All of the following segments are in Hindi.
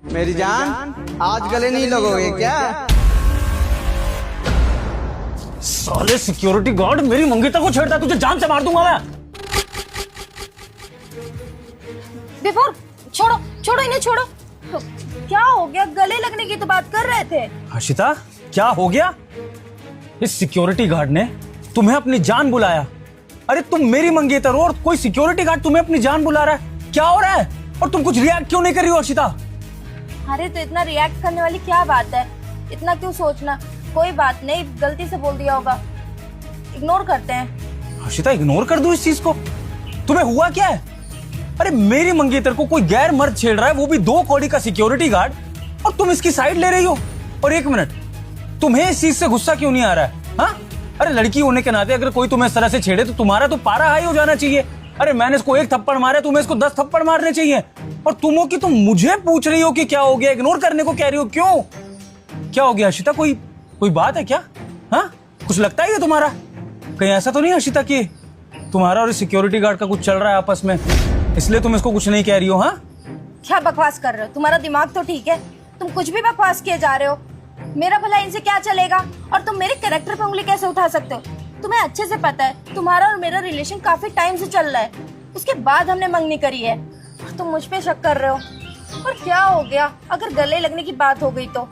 मेरी जान, आज गले नहीं लगोगे क्या? साले सिक्योरिटी गार्ड मेरी मंगेतर को छेड़ता है, तुझे जान से मार दूंगा मैं। विभोर, छोड़ो छोड़ो इन्हें, छोड़ो। क्या हो गया? गले लगने की तो बात कर रहे थे। हर्षिता, क्या हो गया? इस सिक्योरिटी गार्ड ने तुम्हें अपनी जान बुलाया। अरे तुम मेरी मंगेतर हो और कोई सिक्योरिटी गार्ड तुम्हें अपनी जान बुला रहा है, क्या हो रहा है? और तुम कुछ रिएक्ट क्यों नहीं कर रही हो हर्षिता? अरे तो इतना रिएक्ट करने वाली क्या बात है, इतना क्यों सोचना? कोई बात नहीं, गलती से बोल दिया होगा, इग्नोर करते हैं। हर्षिता, इग्नोर कर दूं इस चीज को? तुम्हें हुआ क्या है? अरे मेरी मंगेतर को कोई गैर मर्द छेड़ रहा है, वो भी 2 कौड़ी का सिक्योरिटी गार्ड, और तुम इसकी साइड ले रही हो। और एक मिनट, तुम्हें इस चीज से गुस्सा क्यों नहीं आ रहा है? हाँ, अरे लड़की होने के नाते अगर कोई तुम्हें इस तरह से छेड़े तो तुम्हारा तो पारा हाई हो जाना चाहिए। अरे मैंने इसको 1 थप्पड़ मारा, तुम्हें इसको 10 थप्पड़ मारने चाहिए। और तुम हो कि तुम मुझे पूछ रही हो कि क्या हो गया, इग्नोर करने को कह रही हो, क्यों? क्या हो गया हर्षिता? कोई बात है क्या? हाँ, कुछ लगता है ये तुम्हारा? कहीं ऐसा तो नहीं हर्षिता कि तुम्हारा और सिक्योरिटी गार्ड का कुछ चल रहा है आपस में, इसलिए तुम इसको कुछ नहीं कह रही हो? हाँ, क्या बकवास कर रहे हो? तुम्हारा दिमाग तो ठीक है, तुम कुछ भी बकवास किए जा रहे हो। मेरा भला इनसे क्या चलेगा? और तुम मेरे कैरेक्टर पे उंगली कैसे उठा सकते हो? तुम्हें अच्छे से पता है तुम्हारा और मेरा रिलेशन काफी टाइम से चल रहा है, उसके बाद हमने मंगनी करी है, और तुम मुझ पे शक कर रहे हो। और क्या हो गया अगर गले लगने की बात हो गई तो?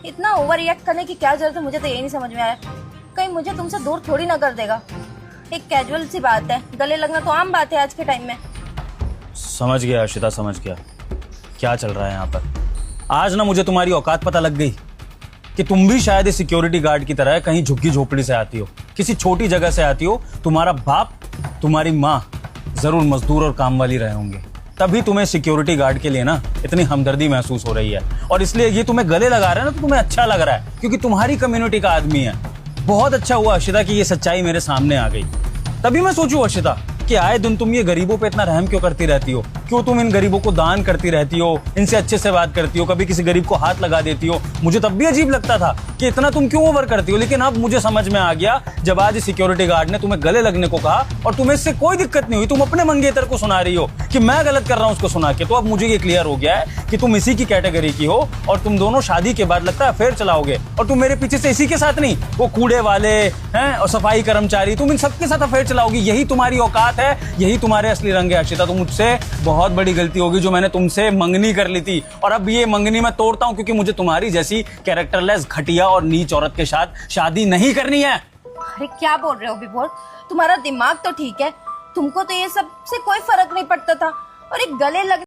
इतना ओवर रिएक्ट करने की क्या जरूरत है? मुझे तो यही नहीं समझ में आया। कहीं मुझे तुमसे दूर थोड़ी ना कर देगा, एक कैजुअल सी बात है, गले लगना तो आम बात है आज के टाइम में। समझ गया हर्षिता, समझ गया क्या चल रहा है यहाँ पर। आज ना मुझे तुम्हारी औकात पता लग गई कि तुम भी शायद इस सिक्योरिटी गार्ड की तरह कहीं झुग्गी झोपड़ी से आती हो, किसी छोटी जगह से आती हो। तुम्हारा बाप, तुम्हारी माँ जरूर मजदूर और काम वाली रहे होंगे, तभी तुम्हें सिक्योरिटी गार्ड के लिए ना इतनी हमदर्दी महसूस हो रही है। और इसलिए ये तुम्हें गले लगा रहा है ना, तो तुम्हें अच्छा लग रहा है क्योंकि तुम्हारी कम्युनिटी का आदमी है। बहुत अच्छा हुआ हर्षिता कि ये सच्चाई मेरे सामने आ गई। तभी मैं सोचूं हर्षिता कि आए दिन तुम ये गरीबों पे इतना रहम क्यों करती रहती हो? क्यों तुम इन गरीबों को दान करती रहती हो, इनसे अच्छे से बात करती हो, कभी किसी गरीब को हाथ लगा देती हो? मुझे तब भी अजीब लगता था कि इतना तुम क्यों ओवर करती हो, लेकिन अब मुझे समझ में आ गया जब आज सिक्योरिटी गार्ड ने तुम्हें गले लगने को कहा और तुम्हें इससे कोई दिक्कत नहीं हुई। तुम अपने मंगेतर को सुना रही हो कि मैं गलत कर रहा हूँ उसको सुना के, तो अब मुझे ये क्लियर हो गया है कि तुम इसी की कैटेगरी की हो और तुम दोनों शादी के बाद लगता है अफेयर चलाओगे। और तुम मेरे पीछे से इसी के साथ नहीं, वो कूड़े वाले हैं और सफाई कर्मचारी, तुम इन सबके साथ अफेयर चलाओगी। यही तुम्हारी औकात है, यही तुम्हारे असली रंग है हर्षिता। तो मुझसे बहुत बड़ी गलती होगी जो मैंने तुमसे मंगनी कर ली थी, और अब ये मंगनी मैं तोड़ता हूँ क्योंकि मुझे तुम्हारी जैसी कैरेक्टरलेस, घटिया और नीच औरत के साथ शादी नहीं करनी है। अरे क्या बोल रहे हो विभोर? तुम्हारा दिमाग तो ठीक है, तुमको तो ये सब से कोई फर्क नहीं पड़ता था, और एक गले लग